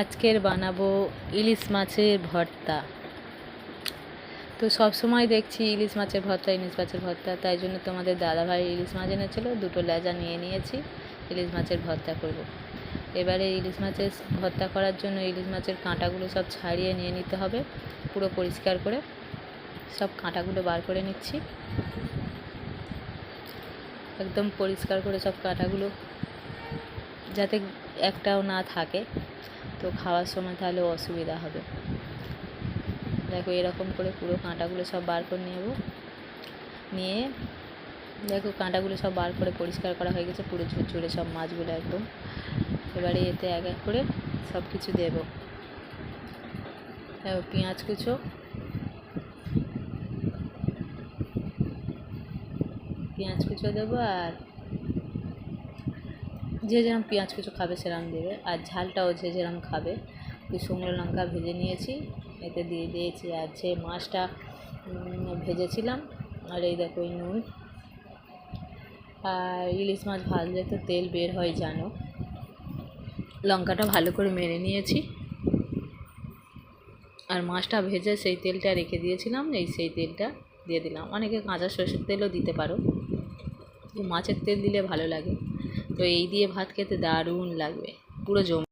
আজকের বানাবো ইলিশ মাছের ভর্তা। তো সব সময় দেখছি ইলিশ মাছের ভর্তা, তাই জন্য তোমাদের দাদাভাই ইলিশ মাছ এনেছিল, দুটো লেজা নিয়ে নিয়েছি। ইলিশ মাছের ভর্তা করব। এবারে ইলিশ মাছের ভর্তা করার জন্য ইলিশ মাছের কাঁটাগুলো সব ছাড়িয়ে নিয়ে নিতে হবে, পুরো পরিষ্কার করে সব কাঁটাগুলো বার করে নিচ্ছি। একদম পরিষ্কার করে সব কাঁটাগুলো, যাতে একটাও না থাকে, তো খাওয়ার সময় তাহলে অসুবিধা হবে। দেখো এরকম করে পুরো কাঁটাগুলো সব বার করে নিয়ে দেখো কাঁটাগুলো সব বার করে পরিষ্কার করা হয়ে গেছে, পুরো ঝুরঝুরে সব মাছগুলো একদম। এবারে এতে এক এক করে সব কিছু দেবো। দেখো পেঁয়াজ কুচো দেবো, আর যে যেরকম পেঁয়াজ কুচো খাবে সেরকম দেবে, আর ঝালটাও যে যেরকম খাবে। শুকনো লঙ্কা ভেজে নিয়েছি, এতে দিয়ে দিয়েছি। আর যে মাছটা ভেজেছিলাম, আর এই দেখো এই নুন। আর ইলিশ মাছ ভাজলে তো তেল বের হয় জানো। লঙ্কাটা ভালো করে মেরে নিয়েছি, আর মাছটা ভেজে সেই তেলটা রেখে দিয়েছিলাম, সেই তেলটা দিয়ে দিলাম। অনেকে কাঁচা সরষের তেলও দিতে পারো, মাছের তেল দিলে ভালো লাগে। তো এই দিয়ে ভাত খেতে দারুণ লাগবে, পুরো জমে।